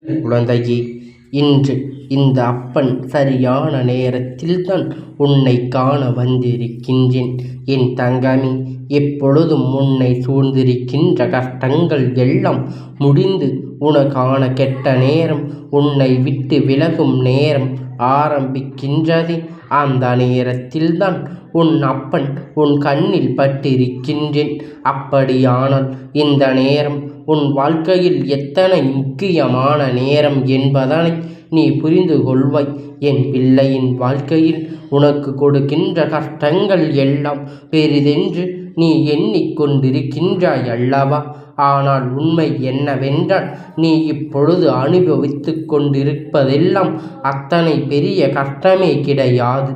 குழந்தையே, இன்று இந்த அப்பன் சரியான நேரத்தில்தான் உன்னை காண வந்திருக்கின்றேன். என் தங்கமே, எப்பொழுதும் உன்னை சூழ்ந்திருக்கின்ற கஷ்டங்கள் எல்லாம் முடிந்து உனக்கான கெட்ட நேரம், உன்னை விட்டு விலகும் நேரம் ஆரம்பிக்கின்றது. அந்த நேரத்தில்தான் உன் அப்பன் உன் கண்ணில் பட்டிருக்கின்றேன். அப்படியானால் இந்த நேரம் உன் வாழ்க்கையில் எத்தனை முக்கியமான நேரம் என்பதனை நீ புரிந்து கொள்வாய். என் பிள்ளையின் வாழ்க்கையில் உனக்கு கொடுக்கின்ற கஷ்டங்கள் எல்லாம் பெரிதென்று நீ எண்ணிக்கொண்டிருக்கின்றாய் அல்லவா? ஆனால் உண்மை என்னவென்றால், நீ இப்பொழுது அனுபவித்து கொண்டிருப்பதெல்லாம் அத்தனை பெரிய கஷ்டமே கிடையாது.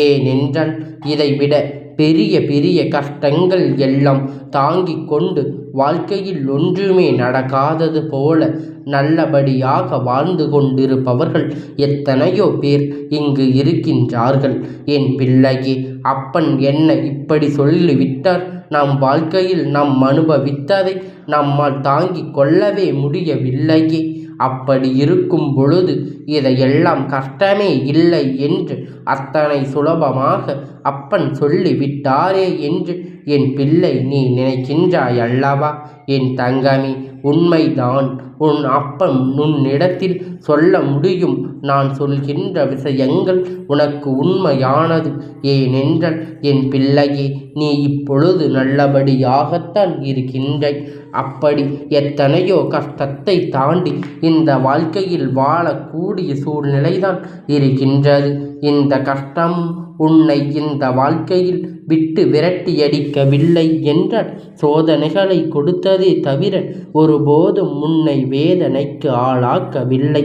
ஏனென்றால் இதைவிட பெரிய பெரிய கஷ்டங்கள் எல்லாம் தாங்கிக் கொண்டு வாழ்க்கையில் ஒன்றுமே நடக்காதது போல நல்லபடியாக வாழ்ந்து கொண்டிருப்பவர்கள் எத்தனையோ பேர் இங்கு இருக்கின்றார்கள். என் பிள்ளையே, அப்பன் என்ன இப்படி சொல்லிவிட்டார்? நம் வாழ்க்கையில் நாம் அனுபவித்ததை நம்மால் தாங்கிக் கொள்ளவே முடியவில்லையே. அப்படி இருக்கும் பொழுது இதையெல்லாம் கஷ்டமே இல்லை என்று அத்தனை சுலபமாக அப்பன் சொல்லிவிட்டாரே என்று என் பிள்ளை நீ நினைக்கின்றாய் அல்லவா? என் தங்கமே, உண்மைதான். உன் அப்பன் உன்னிடத்தில் சொல்ல முடியும். நான் சொல்கின்ற விஷயங்கள் உனக்கு உண்மையானது. ஏனென்றால் என் பிள்ளையே, நீ இப்பொழுது நல்லபடியாகத்தான் இருக்கின்றாய். அப்படி எத்தனையோ கஷ்டத்தை தாண்டி இந்த வாழ்க்கையில் வாழக்கூடிய சூழ்நிலைதான் இருக்கின்றது. இந்த கஷ்டம் உன்னை இந்த வாழ்க்கையில் விட்டு விரட்டியடிக்கவில்லை என்றால் சோதனைகளை கொடுத்ததே தவிர ஒருபோதும் உன்னை வேதனைக்கு ஆளாக்கவில்லை.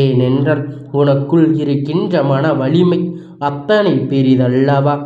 ஏனென்றால் உனக்குள் இருக்கின்ற மன வலிமை அத்தனை பெரிதல்லவா?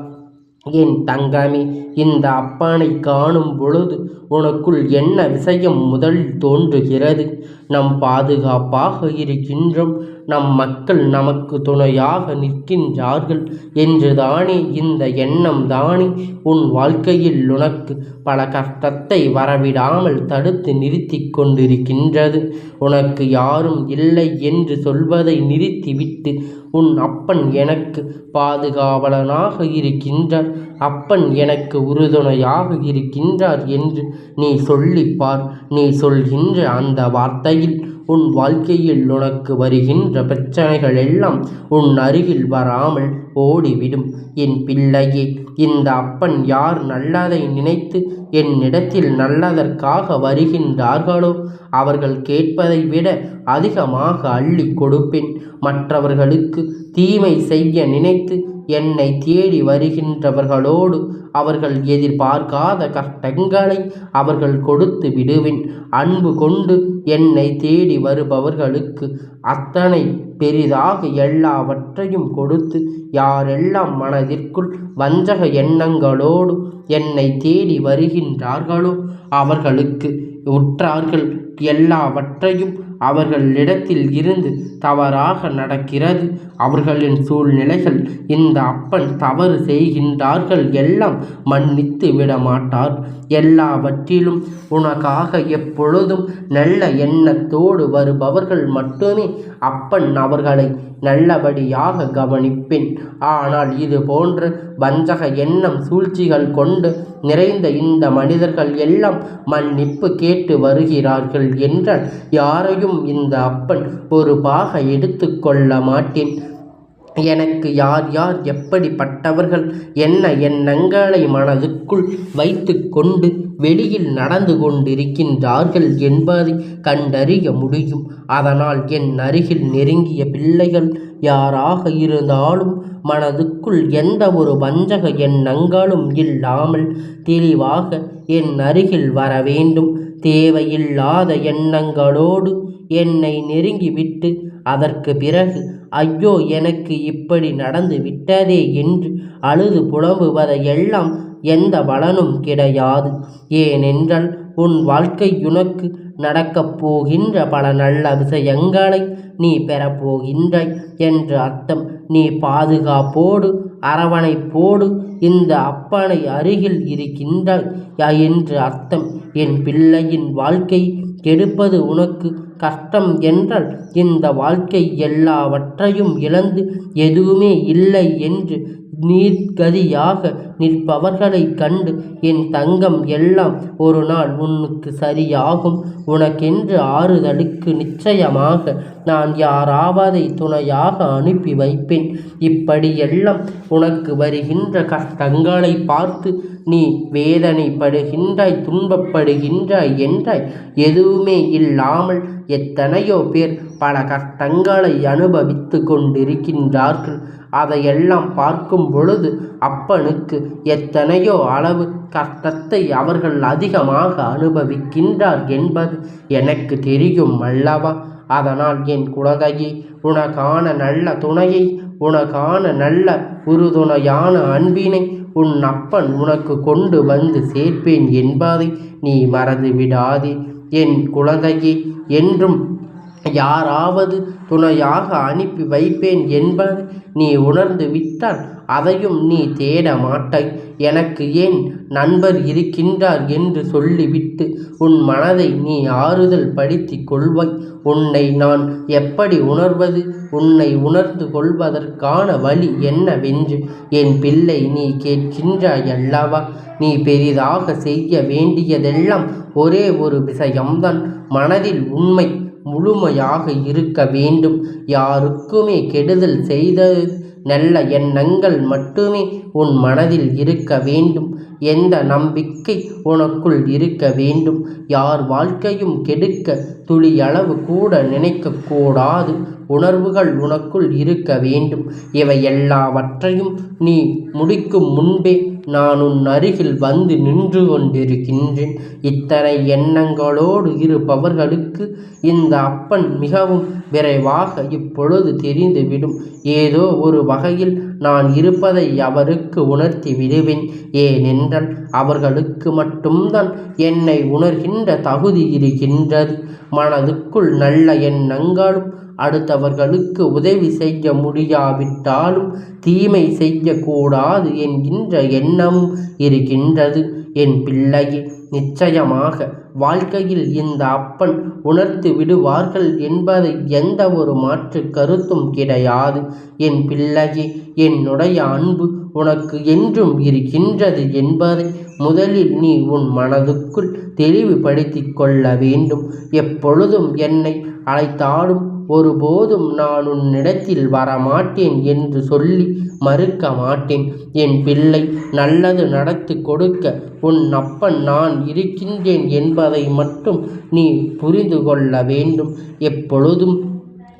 என் தங்கமே, இந்த அப்பனை காணும் பொழுது உனக்குள் என்ன விஷயம் முதலில் தோன்றுகிறது? நம் பாதுகாப்பாக இருக்கின்றோம், நம் மக்கள் நமக்கு துணையாக நிற்கின்றார்கள் என்று தானே இந்த எண்ணம் தானே உன் வாழ்க்கையில் உனக்கு பல கஷ்டத்தை வரவிடாமல் தடுத்து நிறுத்தி கொண்டிருக்கின்றது. உனக்கு யாரும் இல்லை என்று சொல்வதை நிறுத்திவிட்டு உன் அப்பன் எனக்கு பாதுகாவலனாக இருக்கின்றார், அப்பன் எனக்கு உறுதுணையாக இருக்கின்றார் என்று நீ சொல்லிப்பார். நீ சொல்கின்ற அந்த வார்த்தையில் உன் வாழ்க்கையில் உனக்கு வருகின்ற பிரச்சனைகள் எல்லாம் உன் அருகில் வராமல் ஓடிவிடும். என் பிள்ளையே, இந்த அப்பன் யார் நல்லதை நினைத்து என்னிடத்தில் நல்லதற்காக வருகின்றார்களோ அவர்கள் கேட்பதை விட அதிகமாக அள்ளி கொடுப்பேன். மற்றவர்களுக்கு தீமை செய்ய நினைத்து என்னை தேடி வருகின்றவர்களோடு அவர்கள் எதிர்பார்க்காத கஷ்டங்களை அவர்கள் கொடுத்து விடுவேன். அன்பு கொண்டு என்னை தேடி வருபவர்களுக்கு அத்தனை பெரிதாக எல்லாவற்றையும் கொடுத்து, யாரெல்லாம் மனதிற்குள் வஞ்சக எண்ணங்களோடு என்னை தேடி வருகின்றார்களோ அவர்களுக்கு உற்றார்கள் எல்லாவற்றையும் அவர்களிடத்தில் இருந்து தவறாக நடக்கிறது. அவர்களின் சூழ்நிலைகள் இந்த அப்பன் தவறு செய்கின்றார்கள் எல்லாம் மன்னித்து விடமாட்டார். எல்லாவற்றிலும் உனக்காக எப்பொழுதும் நல்ல எண்ணத்தோடு வருபவர்கள் மட்டுமே அப்பன் அவர்களை நல்லபடியாக கவனிப்பேன். ஆனால் இது போன்ற வஞ்சக எண்ணம் சூழ்ச்சிகள் கொண்டு நிறைந்த இந்த மனிதர்கள் எல்லாம் மன்னிப்பு கேட்டு வருகிறார்கள் என்றால் யாரையும் இந்த அப்பன் பொறுப்பாக எடுத்துக்கொள்ள மாட்டேன். எனக்கு யார் யார் எப்படிப்பட்டவர்கள் என்ன எண்ணங்களை மனதுக்குள் வைத்து கொண்டு வெளியில் நடந்து கொண்டிருக்கின்றார்கள் என்பதை கண்டறிய முடியும். அதனால் என் அருகில் நெருங்கிய பிள்ளைகள் யாராக இருந்தாலும் மனதுக்குள் எந்த ஒரு வஞ்சக எண்ணங்களும் இல்லாமல் தெளிவாக என் அருகில் வர வேண்டும். தேவையில்லாத எண்ணங்களோடு என்னை நெருங்கிவிட்டு அதற்கு பிறகு ஐயோ எனக்கு இப்படி நடந்து விட்டதே என்று அழுது புலம்புவதையெல்லாம் எந்த பலனும் கிடையாது. ஏனென்றால் உன் வாழ்க்கை உனக்கு நடக்கப் போகின்ற பல நல்ல விஷயங்களை நீ பெறப்போகின்றாய் என்று அர்த்தம். நீ பாதுகாப்போடு அரவணைப்போடு இந்த அப்பனை அருகில் இருக்கின்றாய் என்று அர்த்தம். என் பிள்ளையின் வாழ்க்கை கெடுப்பது உனக்கு கஷ்டம் என்றால் இந்த வாழ்க்கை எல்லாவற்றையும் இழந்து எதுவுமே இல்லை என்று நீர்கதியாக நிற்பவர்களைக் கண்டு என் தங்கம் எல்லாம் ஒரு நாள் உனக்கு சரியாகும். உனக்கென்று ஆறுதலுக்கு நிச்சயமாக நான் யாராவதை துணையாக அனுப்பி வைப்பேன். இப்படியெல்லாம் உனக்கு வருகின்ற கஷ்டங்களை பார்த்து நீ வேதனைப்படுகின்றாய், துன்பப்படுகின்றாய் என்றாய். எதுவுமே இல்லாமல் எத்தனையோ பேர் பல கஷ்டங்களை அனுபவித்து கொண்டிருக்கின்றார்கள். அதையெல்லாம் பார்க்கும் பொழுது அப்பனுக்கு எத்தனையோ அளவு கஷ்டத்தை அவர்கள் அதிகமாக அனுபவிக்கின்றார் என்பது எனக்கு தெரியும் அல்லவா? அதனால் என் குழந்தையே, உனக்கான நல்ல துணையை, உனக்கான நல்ல உறுதுணையான அன்பினை உன் அப்பன் உனக்கு கொண்டு வந்து சேர்ப்பேன் என்பதை நீ மறந்து விடாதே. என் குழந்தையே, என்றும் யாராவது துணையாக அனுப்பி வைப்பேன் என்பதை நீ உணர்ந்து விட்டால் அதையும் நீ தேட மாட்டாய். எனக்கு ஏன் நண்பர் இருக்கின்றார் என்று சொல்லிவிட்டு உன் மனதை நீ ஆறுதல் படுத்தி கொள்வாய். உன்னை நான் எப்படி உணர்வது? உன்னை உணர்ந்து கொள்வதற்கான வழி என்னவென்று என் பிள்ளை நீ கேட்கின்றாய் அல்லவா? நீ பெரிதாக செய்ய வேண்டியதெல்லாம் ஒரே ஒரு விஷயம்தான். மனதில் உண்மை முழுமையாக இருக்க வேண்டும். யாருக்குமே கெடுதல் செய்த நல்ல எண்ணங்கள் மட்டுமே உன் மனதில் இருக்க வேண்டும். எந்த நம்பிக்கை உனக்குள் இருக்க வேண்டும். யார் வாழ்க்கையும் கெடுக்க துளியளவு கூட நினைக்கக்கூடாது உணர்வுகள் உனக்குள் இருக்க வேண்டும். இவை எல்லாவற்றையும் நீ முடிக்கும் முன்பே நான் உன் அருகில் வந்து நின்று கொண்டிருக்கின்றேன். இத்தனை எண்ணங்களோடு இருப்பவர்களுக்கு இந்த அப்பன் மிகவும் விரைவாக இப்பொழுது தெரிந்துவிடும். ஏதோ ஒரு வகையில் நான் இருப்பதை அவருக்கு உணர்த்தி விடுவேன். ஏனென்றால் அவர்களுக்கு மட்டும்தான் என்னை உணர்கின்ற தகுதி இருக்கின்றது. மனதுக்குள் நல்ல எண்ணங்களும் அடுத்தவர்களுக்கு உதவி செய்ய முடியாவிட்டாலும் தீமை செய்யக்கூடாது என்கின்ற எண்ணமும் இருக்கின்றது. என் பிள்ளையே, நிச்சயமாக வாழ்க்கையில் இந்த அப்பன் உணர்த்து விடுவார்கள் என்பதை எந்த ஒரு மாற்று கருத்தும் கிடையாது. என் பிள்ளையே, என்னுடைய அன்பு உனக்கு என்றும் இருக்கின்றது என்பதை முதலில் நீ உன் மனதுக்குள் தெளிவுபடுத்தி கொள்ள வேண்டும். எப்பொழுதும் என்னை அழைத்தாலும் ஒருபோதும் நான் உன்னிடத்தில் வரமாட்டேன் என்று சொல்லி மறுக்க மாட்டேன். என் பிள்ளை, நல்லது நடத்தி கொடுக்க உன் அப்பன் நான் இருக்கின்றேன் என்பதை மட்டும் நீ புரிந்து கொள்ள வேண்டும். எப்பொழுதும்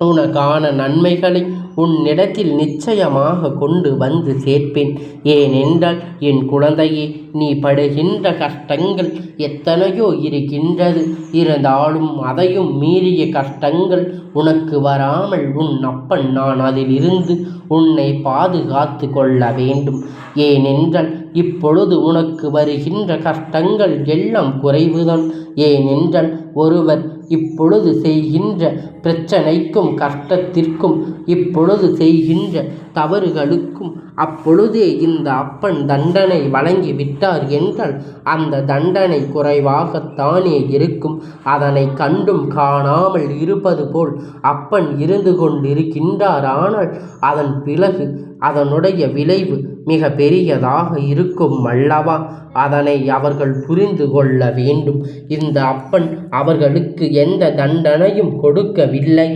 உனக்கான நன்மைகளை உன்னிடத்தில் நிச்சயமாக கொண்டு வந்து சேர்ப்பேன். ஏனென்றால் என் குழந்தையே, நீ படுகின்ற கஷ்டங்கள் எத்தனையோ இருக்கின்றது. இருந்தாலும் அதையும் மீறிய கஷ்டங்கள் உனக்கு வராமல் உன் அப்பன் நான் அதிலிருந்து உன்னை பாதுகாத்து கொள்ள வேண்டும். ஏனென்றால் இப்பொழுது உனக்கு வருகின்ற கஷ்டங்கள் எல்லாம் குறைவுதான். ஏனென்றால் ஒருவர் இப்பொழுது செய்கின்ற பிரச்சனைக்கும் கஷ்டத்திற்கும் இப்பொழுது செய்கின்ற தவறுகளுக்கும் அப்பொழுதே இந்த அப்பன் தண்டனை வழங்கி விட்டார் என்றால் அந்த தண்டனை குறைவாகத்தானே இருக்கும். அதனை கண்டும் காணாமல் இருப்பது போல் அப்பன் இருந்து கொண்டிருக்கின்றார். ஆனால் அதன் பிறகு அதனுடைய விளைவு மிக பெரியதாக இருக்கும் அல்லவா? அதனை அவர்கள் புரிந்து கொள்ள வேண்டும். இந்த அப்பன் அவர்களுக்கு எந்த தண்டனையும் கொடுக்கவில்லை.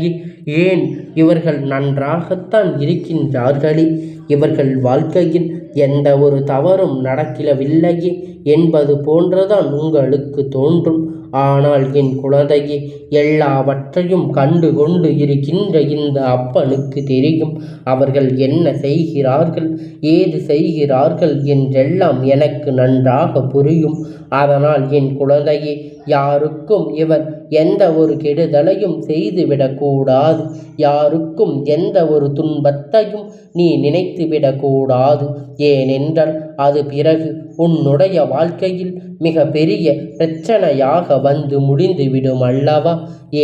ஏன்? இவர்கள் நன்றாகத்தான் இருக்கின்றார்களே. இவர்கள் வாழ்க்கையில் எந்த ஒரு தவறும் நடக்கவில்லையே என்பது போன்றுதான் உங்களுக்கு தோன்றும். ஆனால் என் குழந்தையே, எல்லாவற்றையும் கண்டு கொண்டு இருக்கின்ற இந்த அப்பனுக்கு தெரியும் அவர்கள் என்ன செய்கிறார்கள், ஏது செய்கிறார்கள் என்றெல்லாம் எனக்கு நன்றாக புரியும். அதனால் என் குழந்தையே, யாருக்கும் இவர் எந்த ஒரு கெடுதலையும் செய்துவிடக்கூடாது. யாருக்கும் எந்த ஒரு துன்பத்தையும் நீ நினைத்துவிடக்கூடாது. ஏனென்றால் அது பிறகு உன்னுடைய வாழ்க்கையில் மிக பெரிய பிரச்சனையாக வந்து முடிந்துவிடும் அல்லவா?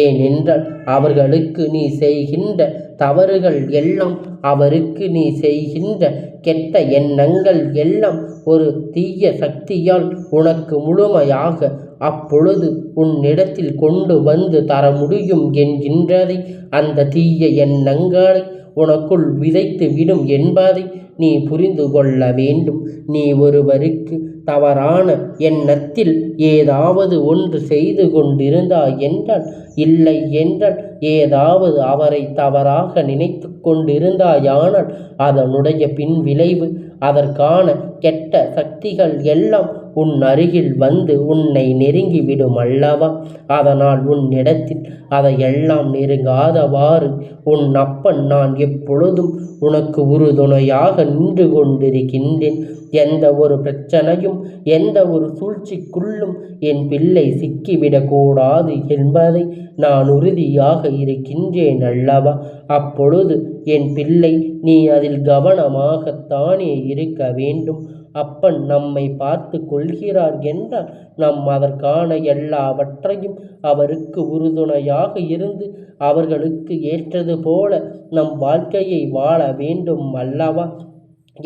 ஏனென்றால் அவர்களுக்கு நீ செய்கின்ற தவறுகள் எல்லாம், அவருக்கு நீ செய்கின்ற கெட்ட எண்ணங்கள் எல்லாம் ஒரு தீய சக்தியால் உனக்கு முழுமையாக அப்பொழுது உன்னிடத்தில் கொண்டு வந்து தர முடியும் என்கின்றதை அந்த தீய எண்ணங்களை உனக்குள் விதைத்து விடும் என்பதை நீ புரிந்து கொள்ள வேண்டும். நீ ஒருவருக்கு தவறான எண்ணத்தில் ஏதாவது ஒன்று செய்து கொண்டிருந்தாய் என்றால், இல்லை என்றால் ஏதாவது அவரை தவறாக நினைத்து கொண்டிருந்தாயானால் அதனுடைய பின் விளைவு, அதற்கான கெட்ட சக்திகள் எல்லாம் உன் அருகில் வந்து உன்னை நெருங்கிவிடும் அல்லவா? அதனால் உன்னிடத்தில் அதையெல்லாம் நெருங்காதவாறு உன் அப்பன் நான் எப்பொழுதும் உனக்கு உறுதுணையாக நின்று கொண்டிருக்கின்றேன். எந்த ஒரு பிரச்சனையும் எந்த ஒரு சூழ்ச்சிக்குள்ளும் என் பிள்ளை சிக்கிவிடக்கூடாது என்பதை நான் உறுதியாக இருக்கின்றேன் அல்லவா? அப்பொழுது என் பிள்ளை நீ அதில் கவனமாகத்தானே இருக்க வேண்டும். அப்பன் நம்மை பார்த்து கொள்கிறார் என்றால் நாம் அதற்கான எல்லாவற்றையும் அவருக்கு உறுதுணையாக இருந்து அவர்களுக்கு ஏற்றது போல நம் வாழ்க்கையை வாழ வேண்டும் அல்லவா?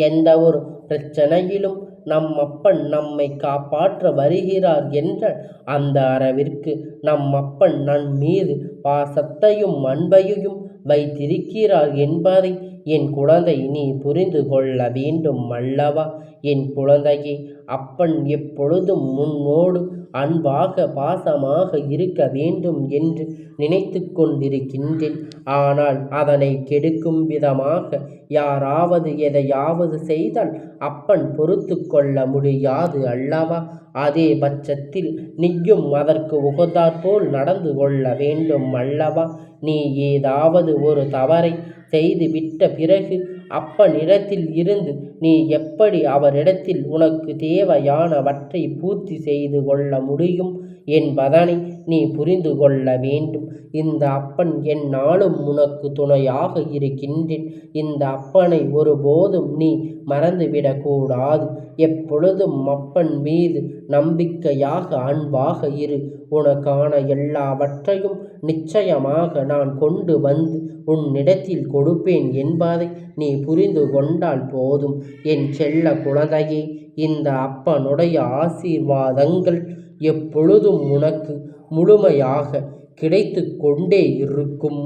எந்த ஒரு பிரச்சனையிலும் நம் அப்பன் நம்மை காப்பாற்ற வருகிறார் என்றால் அந்த அளவிற்கு நம் அப்பன் நம் மீது பாசத்தையும் அன்பையும் வைத்திருக்கிறார் என்பதை என் குழந்தை நீ புரிந்து கொள்ள வேண்டும் அல்லவா? என் குழந்தையே, அப்பன் எப்பொழுதும் உன்னோடு அன்பாக பாசமாக இருக்க வேண்டும் என்று நினைத்து கொண்டிருக்கின்றேன். ஆனால் அதனை கெடுக்கும் விதமாக யாராவது எதையாவது செய்தால் அப்பன் பொறுத்து கொள்ள முடியாது அல்லவா? அதே பட்சத்தில் நீயும் அதற்கு உகந்தாற்போல் நடந்து கொள்ள வேண்டும் அல்லவா? நீ ஏதாவது ஒரு தவறை செய்து விட்ட பிறகு அப்பனிடத்தில் இருந்து நீ எப்படி அவரிடத்தில் உனக்கு தேவையானவற்றை பூர்த்தி செய்து கொள்ள முடியும் என்பதனை நீ புரிந்து கொள்ள வேண்டும். இந்த அப்பன் எந்நாளும் உனக்கு துணையாக இருக்கின்றேன். இந்த அப்பனை ஒருபோதும் நீ மறந்துவிடக்கூடாது. எப்பொழுதும் அப்பன் மீது நம்பிக்கையாக அன்பாக இரு. உனக்கான எல்லாவற்றையும் நிச்சயமாக நான் கொண்டு வந்து உன்னிடத்தில் கொடுப்பேன் என்பதை நீ புரிந்து கொண்டால் போதும். என் செல்ல குழந்தையே, இந்த அப்பனுடைய ஆசீர்வாதங்கள் எப்பொழுதும் உனக்கு முழுமையாக கிடைத்து கொண்டே இருக்கும்.